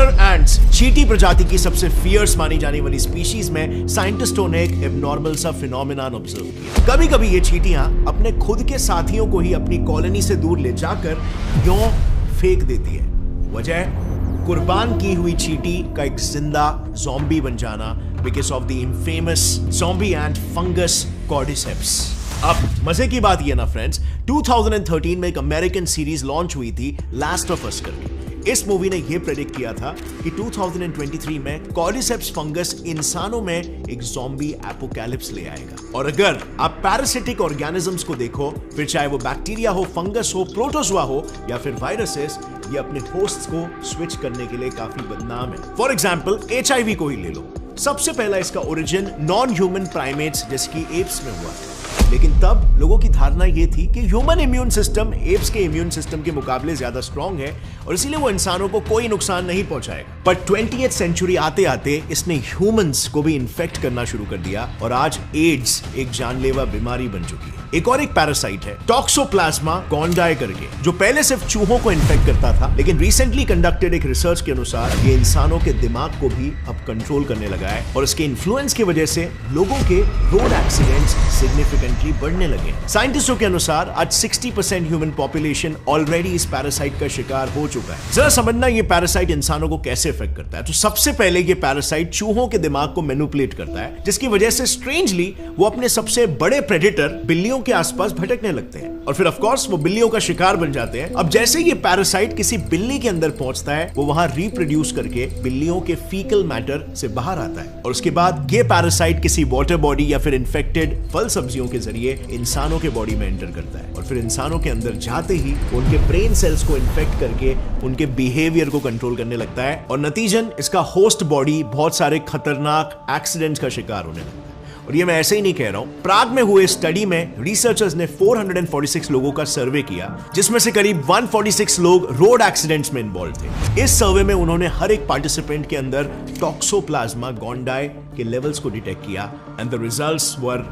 Killer ants, चींटी प्रजाति की सबसे फियर्स मानी जाने वाली स्पीशीज में साइंटिस्टों ने एक एबनॉर्मल सा फिनोमेनन ऑब्जर्व किया। कभी कभी ये चींटियां अपने खुद के साथियों को ही अपनी कॉलोनी से दूर ले जाकर यूं फेंक देती है। वजह कुर्बान की हुई चींटी का एक जिंदा ज़ॉम्बी बन जाना because of the infamous zombie ant fungus cordyceps. अब मजे की बात ये ना फ्रेंड्स, 2013 में एक अमेरिकन सीरीज लॉन्च हुई थी लास्ट ऑफ अस करके। इस मूवी ने यह प्रेडिक्ट किया था कि 2023 में कॉर्डिसेप्स फंगस इंसानों में एक ज़ॉम्बी एपोकैलिप्स ले आएगा। और अगर आप पैरासिटिक ऑर्गेनिजम्स को देखो, फिर चाहे वो बैक्टीरिया हो, फंगस हो, प्रोटोजोआ हो या फिर वायरसेस, ये अपने होस्ट्स को स्विच करने के लिए काफी बदनाम है। फॉर एग्जाम्पल HIV को ही ले लो। सबसे पहला इसका ओरिजिन नॉन ह्यूमन प्राइमेट्स जैसे कि एप्स में हुआ था, लेकिन तब लोगों की धारणा यह थी कि ह्यूमन इम्यून सिस्टम एप्स के इम्यून सिस्टम के मुकाबले ज्यादा स्ट्रांग है और इसीलिए वो इंसानों को कोई नुकसान नहीं पहुंचाएगा। पर 20th सेंचुरी आते आते इसने ह्यूमंस को भी इन्फेक्ट करना शुरू कर दिया और आज एड्स एक जानलेवा बीमारी बन चुकी है। एक और एक पैरासाइट है टॉक्सोप्लाज्मा गोंडाई करके, जो पहले सिर्फ चूहों को इन्फेक्ट करता था, लेकिन रिसेंटली कंडक्टेड एक रिसर्च के अनुसार ये इंसानों के दिमाग को भी अब कंट्रोल करने लगा है और इसके इन्फ्लुएंस की वजह से लोगों के रोड एक्सीडेंट्स सिग्निफिकेंटली बढ़ने लगे। साइंटिस्टों के अनुसार आज 60% ह्यूमन पॉपुलेशन ऑलरेडी इस पैरासाइट का शिकार हो चुका है। जरा समझना ये पैरासाइट इंसानों को कैसे इफेक्ट करता है। तो सबसे पहले ये पैरासाइट चूहों के दिमाग को मैनिपुलेट करता है, जिसकी वजह से स्ट्रेंजली वो अपने सबसे बड़े प्रेडेटर बिल्लियों के आसपास भटकने लगते हैं और फिर ऑफ कोर्स वो बिल्लियों का शिकार बन जाते हैं। अब जैसे ये पैरासाइट किसी बिल्ली के अंदर पहुंचता है, वो वहां रिप्रोड्यूस करके बिल्लियों के फीकल मैटर से बाहर आता है और उसके बाद ये पैरासाइट किसी वाटर बॉडी या फिर इन्फेक्टेड फल सब्जियों के जरिए इंसानों के बॉडी में एंटर करता है और फिर इंसानों के अंदर जाते ही उनके ब्रेन सेल्स को इन्फेक्ट करके उनके बिहेवियर को कंट्रोल करने लगता है और नतीजन इसका होस्ट बॉडी बहुत सारे खतरनाक एक्सीडेंट्स का शिकार होने लगता है। और ये मैं ऐसे ही नहीं कह रहा हूं। प्राग में हुए स्टडी में रिसर्चर्स ने 446 लोगों का सर्वे किया, जिसमें से करीब 146 लोग रोड एक्सीडेंट्स में इन्वॉल्व थे। इस सर्वे में उन्होंने हर एक पार्टिसिपेंट के अंदर टॉक्सोप्लाज्मा गोंडाई के लेवल्स को डिटेक्ट किया and the results were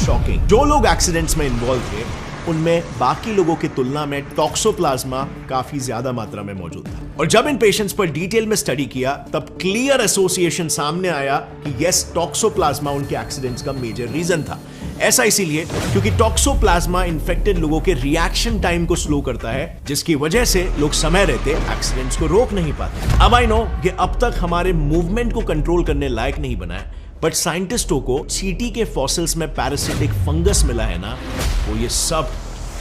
shocking. जो लोग एक्सीडेंट्स में इन्वॉल्व थे उनमें बाकी लोगों की तुलना में टॉक्सोप्लाज्मा काफी ज्यादा मात्रा में मौजूद था। और जब इन पेशेंट्स पर डिटेल में स्टडी किया तब क्लियर एसोसिएशन सामने आया कि यस, टॉक्सोप्लाज्मा उनके एक्सीडेंट्स का मेजर रीजन था। ऐसा इसीलिए क्योंकि टॉक्सोप्लाज्मा इन्फेक्टेड लोगों के रिएक्शन टाइम को स्लो करता है, जिसकी वजह से लोग समय रहते एक्सीडेंट्स को रोक नहीं पाते। अब आई नो ये अब तक हमारे मूवमेंट को कंट्रोल करने लायक नहीं बना है, बट साइंटिस्टों को चींटी के फॉसिल्स में पैरासिटिक फंगस मिला है ना, वो ये सब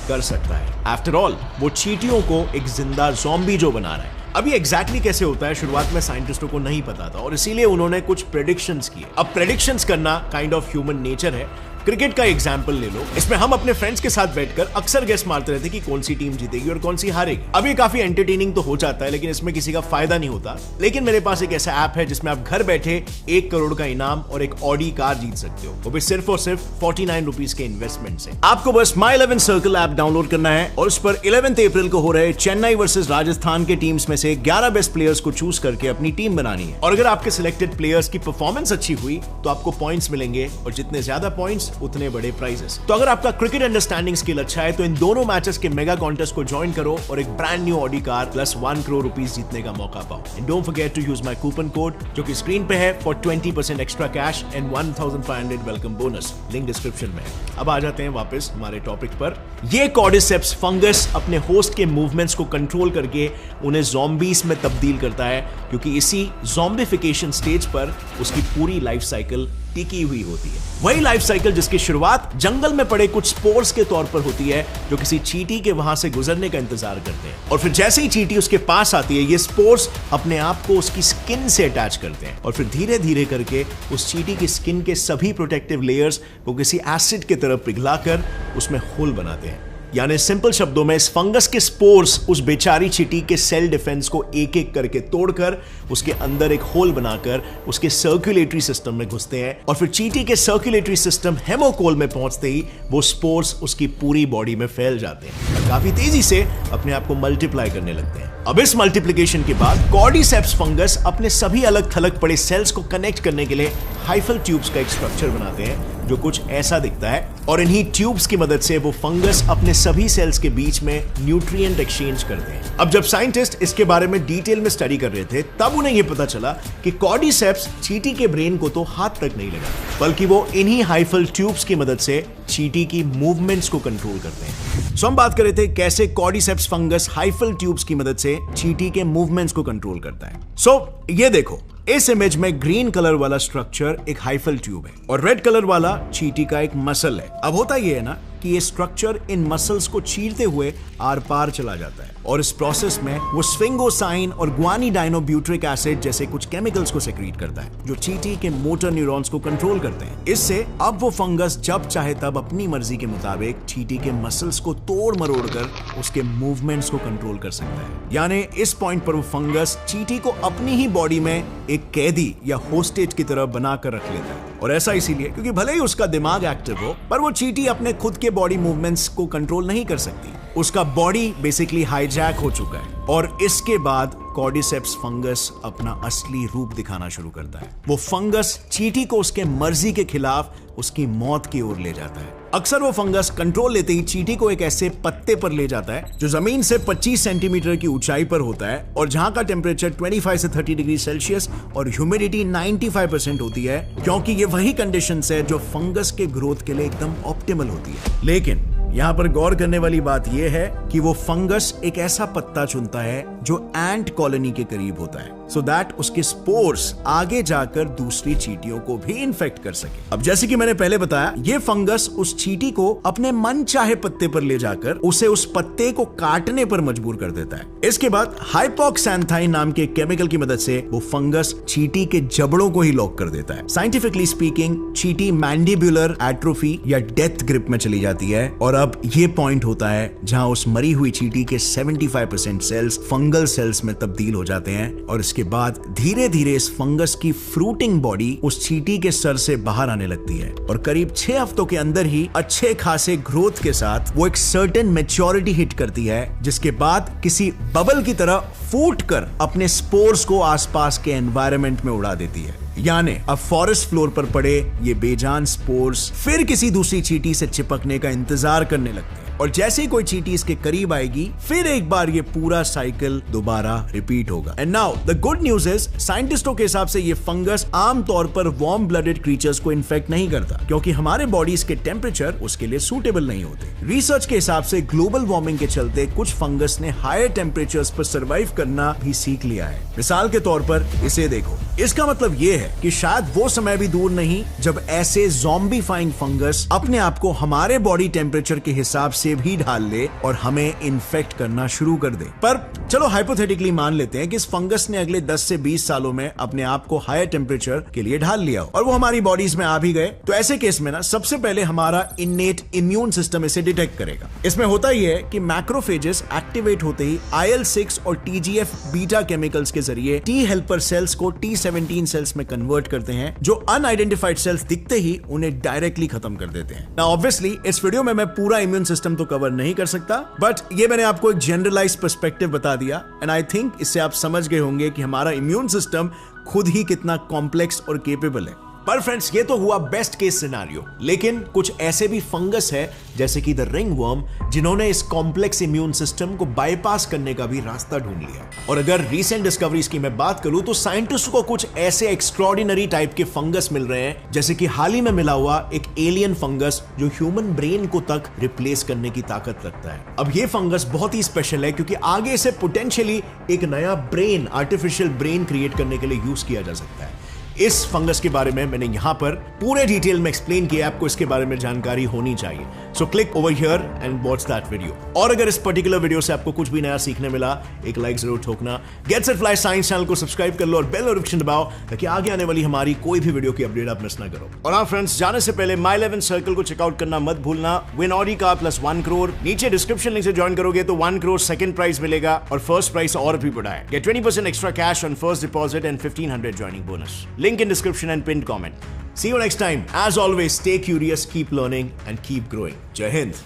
कर सकता है। आफ्टर ऑल वो चींटियों को एक जिंदा ज़ॉम्बी जो बना रहा है। अब ये एग्जैक्टली कैसे होता है शुरुआत में साइंटिस्टों को नहीं पता था और इसीलिए उन्होंने कुछ प्रेडिक्शंस किए। अब प्रेडिक्शंस करना काइंड ऑफ ह्यूमन नेचर है। क्रिकेट का एग्जाम्पल ले लो, इसमें हम अपने फ्रेंड्स के साथ बैठकर अक्सर गेस मारते रहते कि कौन सी टीम जीतेगी और कौन सी हारेगी। अब ये काफी एंटरटेनिंग तो हो जाता है, लेकिन इसमें किसी का फायदा नहीं होता। लेकिन मेरे पास एक ऐसा ऐप है जिसमें आप घर बैठे 1 करोड़ का इनाम और एक ऑडी कार जीत सकते हो, वो भी सिर्फ और सिर्फ 49 रुपीज के इन्वेस्टमेंट से। आपको बस माई 11 सर्कल ऐप डाउनलोड करना है और उस पर 11 अप्रैल को हो रहे चेन्नई वर्सेस राजस्थान के टीम्स में से 11 बेस्ट प्लेयर्स को चूज करके अपनी टीम बनानी है। और अगर आपके सिलेक्टेड प्लेयर्स की परफॉर्मेंस अच्छी हुई तो आपको पॉइंट्स मिलेंगे और जितने ज्यादा पॉइंट्स उतने बड़े प्राइज। तो अगर आपका क्रिकेट अंडरस्टैंडिंग स्किल अच्छा है तो इन दोनों मैचेस के मेगा कॉन्टेस्ट को ज्वाइन करो और एक brand new Audi car plus 1 crore rupees जीतने का मौका पाओ। And don't forget to use my coupon code जो कि स्क्रीन पे है for 20% extra cash and 1500 welcome bonus. Link description में है। अब आ जाते हैं वापस हमारे टॉपिक पर। ये कॉर्डिसेप्स फंगस अपने होस्ट के मूवमेंट्स को कंट्रोल करके उन्हें ज़ॉम्बीज में तब्दील करता है, क्योंकि इसी ज़ॉम्बिफिकेशन स्टेज पर उसकी पूरी लाइफ साइकिल टिकी हुई होती है। वही लाइफ साइकिल जिसकी शुरुआत जंगल में पड़े कुछ स्पोर्स के तौर पर होती है, जो किसी चींटी के वहां से गुजरने का इंतजार करते हैं और फिर जैसे ही चींटी उसके पास आती है, ये स्पोर्स अपने आप को उसकी स्किन से अटैच करते हैं और फिर धीरे धीरे करके उस चींटी की स्किन के सभी प्रोटेक्टिव लेयर्स को किसी एसिड की तरह पिघलाकर उसमें होल बनाते हैं। यानी सिंपल शब्दों में इस फंगस के स्पोर्स उस बेचारी चींटी के सेल डिफेंस को एक एक करके तोड़कर उसके अंदर एक होल बनाकर उसके सर्कुलेटरी सिस्टम में घुसते हैं और फिर चींटी के सर्कुलेटरी सिस्टम हेमोकोल में पहुंचते ही वो स्पोर्स उसकी पूरी बॉडी में फैल जाते हैं, काफी तेजी से अपने आप को मल्टीप्लाई करने लगते हैं। अब इस मल्टीप्लिकेशन के बाद कॉर्डिसेप्स फंगस अपने सभी अलग थलग पड़े सेल्स को कनेक्ट करने के लिए हाइफल ट्यूब्स का एक स्ट्रक्चर बनाते हैं, जो कुछ ऐसा दिखता है, और इन्हीं ट्यूब्स की मदद से वो फंगस अपने सभी सेल्स के बीच में न्यूट्रिएंट एक्सचेंज करते हैं। अब जब साइंटिस्ट इसके बारे में डिटेल में स्टडी कर रहे थे, तब उन्हें यह पता चला कि कॉर्डिसेप्स चींटी के ब्रेन को तो हाथ तक नहीं लगा, बल्कि वो इन्हीं हाइफल ट्यूब्स की मदद से चींटी की मूवमेंट्स को कंट्रोल करते हैं। सो हम बात कर रहे थे कैसे कॉर्डिसेप्स फंगस हाइफल ट्यूब्स की मदद से चींटी के मूवमेंट्स को कंट्रोल करता है। सो ये देखो, इस इमेज में ग्रीन कलर वाला स्ट्रक्चर एक हाइफल ट्यूब है और रेड कलर वाला चींटी का एक मसल है। अब होता यह है ना कि ये स्ट्रक्चर इन मसल्स को चीरते हुए आर पार चला जाता है और इस प्रोसेस में वो स्फिंगोसाइन और ग्वानिडाइनोब्यूट्रिक एसिड जैसे कुछ केमिकल्स को सेक्रीट करता है, जो चींटी के मोटर न्यूरॉन्स को कंट्रोल करते हैं। इससे अब वो फंगस जब चाहे तब अपनी मर्जी के मुताबिक चींटी के मसल्स को तोड़ मरोड़ कर उसके मूवमेंट्स को कंट्रोल कर सकता है। यानी इस पॉइंट पर वो फंगस चींटी को अपनी ही बॉडी में एक कैदी या होस्टेज की तरह बनाकर रख लेता है, और ऐसा इसीलिए क्योंकि भले ही उसका दिमाग एक्टिव हो, पर वो चींटी अपने खुद के बॉडी मूवमेंट्स को कंट्रोल नहीं कर सकती। उसका बॉडी बेसिकली हाईजैक हो चुका है और इसके बाद कॉर्डिसेप्स फंगस अपना असली रूप दिखाना शुरू करता है। वो फंगस चींटी को उसके मर्जी के खिलाफ उसकी मौत की ओर ले जाता है। अक्सर वो फंगस कंट्रोल लेते ही चींटी को एक ऐसे पत्ते पर ले जाता है जो जमीन से 25 सेंटीमीटर की ऊंचाई पर होता है और जहां का टेम्परेचर 25 से 30 डिग्री सेल्सियस और ह्यूमिडिटी 95% होती है, क्योंकि ये वही कंडीशंस है जो फंगस के ग्रोथ के लिए एकदम ऑप्टिमल होती है। लेकिन यहाँ पर गौर करने वाली बात यह है कि वो फंगस एक ऐसा पत्ता चुनता है जो एंट कॉलोनी के करीब होता है, सो दैट उसके स्पोर्स आगे जाकर दूसरी चींटियों को भी इन्फेक्ट कर सके। अब जैसे कि मैंने पहले बताया, ये फंगस उस चींटी को अपने मन चाहे पत्ते पर ले जाकर उसे उस पत्ते को काटने पर मजबूर कर देता है। इसके बाद हाइपोक्सैंथाइन नाम के केमिकल की मदद से वो फंगस चींटी के जबड़ों को ही लॉक कर देता है। साइंटिफिकली स्पीकिंग, चींटी मैंडिबुलर एट्रोफी या डेथ ग्रिप में चली जाती है और अब ये पॉइंट होता है जहां उस मरी हुई चींटी के 75% सेल्स फंगल सेल्स में तब्दील हो जाते हैं और इसके बाद धीरे धीरे इस फंगस की फ्रूटिंग बॉडी उस चींटी के सर से बाहर आने लगती है और करीब 6 हफ्तों के अंदर ही अच्छे खासे ग्रोथ के साथ वो एक सर्टेन मैच्योरिटी हिट करती है, जिसके बाद किसी बबल की तरह फूट कर अपने स्पोर्स को आसपास के एनवायरनमेंट में उड़ा देती है। यानी अब फॉरेस्ट फ्लोर पर पड़े ये बेजान स्पोर्स फिर किसी दूसरी चींटी से चिपकने का इंतजार करने लगते हैं और जैसे ही कोई चींटी इसके करीब आएगी, फिर एक बार ये पूरा साइकिल दोबारा रिपीट होगा। And now the good news is, साइंटिस्टों के हिसाब से ये फंगस आमतौर पर वार्म ब्लडेड क्रीचर्स को इन्फेक्ट नहीं करता, क्योंकि हमारे बॉडीज के टेम्परेचर उसके लिए सूटेबल नहीं होते। रिसर्च के हिसाब से ग्लोबल वार्मिंग के चलते कुछ फंगस ने हायर टेम्परेचर्स पर सर्वाइव करना भी सीख लिया है। मिसाल के तौर पर इसे देखो, इसका मतलब यह है कि शायद वो समय भी दूर नहीं जब ऐसे ज़ॉम्बीफाइंग फंगस अपने आप को हमारे बॉडी टेम्परेचर के हिसाब से भी ढाल ले और हमें इन्फेक्ट करना शुरू कर दे। पर चलो हाइपोथेटिकली मान लेते हैं कि इस फंगस ने अगले 10 से 20 सालों में अपने आप को हायर टेम्परेचर के लिए ढाल लिया और वो हमारी बॉडीज में आ भी गए, तो ऐसे केस में ना सबसे पहले हमारा इन्नेट इम्यून सिस्टम इसे डिटेक्ट करेगा। इसमें होता ही है कि मैक्रोफेजेस एक्टिवेट होते ही IL-6 और TGF बीटा केमिकल्स के जरिए टी हेल्पर सेल्स को T17 सेल्स में कन्वर्ट करते हैं, जो अनआइडेंटिफाइड सेल्स दिखते ही उन्हें डायरेक्टली खत्म कर देते हैं। नाउ ऑब्वियसली इस वीडियो में मैं पूरा इम्यून सिस्टम तो कवर नहीं कर सकता, बट ये मैंने आपको एक जनरलाइज पर्सपेक्टिव बता दिया एंड आई थिंक इससे आप समझ गए होंगे कि हमारा इम्यून सिस्टम खुद ही कितना कॉम्प्लेक्स और केपेबल है। पर फ्रेंड्स, ये तो हुआ बेस्ट केस सिनेरियो, लेकिन कुछ ऐसे भी फंगस है जैसे कि द रिंगवर्म, जिन्होंने इस कॉम्प्लेक्स इम्यून सिस्टम को बाईपास करने का भी रास्ता ढूंढ लिया। और अगर रीसेंट डिस्कवरीज की मैं बात करूं तो साइंटिस्ट को कुछ ऐसे एक्स्ट्रॉर्डिनरी टाइप के फंगस मिल रहे हैं, जैसे कि हाल ही में मिला हुआ एक एलियन फंगस जो ह्यूमन ब्रेन को तक रिप्लेस करने की ताकत रखता है। अब ये फंगस बहुत ही स्पेशल है क्योंकि आगे इसे पोटेंशियली एक नया ब्रेन, आर्टिफिशियल ब्रेन क्रिएट करने के लिए यूज किया जा सकता है। इस फंगस के बारे में मैंने यहां पर पूरे डिटेल में एक्सप्लेन किया, आपको इसके बारे में जानकारी होनी चाहिए। So click over here and watch that video. और अगर इस पर्टिकुलर वीडियो से आपको कुछ भी नया सीखने मिला, एक लाइक जरूर ठोकना। Get set fly science channel को सब्सक्राइब कर लो और बेल नोटिफिकेशन दबाओ ताकि आगे आने वाली हमारी कोई भी वीडियो की अपडेट आप मिस ना करो। और हाँ फ्रेंड्स, जाने से पहले माई 11 सर्कल को चेकआउट करना मत भूलना। विन ऑडी का प्लस 1 करोड़, नीचे डिस्क्रिप्शन लिंक से ज्वाइन करोगे तो 1 करोड़ सेकंड प्राइज मिलेगा और फर्स्ट प्राइज और भी बढ़ा है। Get 20% extra cash on first deposit and 1500 joining bonus. Link in description and pinned comment. See you next time. As always, stay curious, keep learning and keep growing. Jai Hind.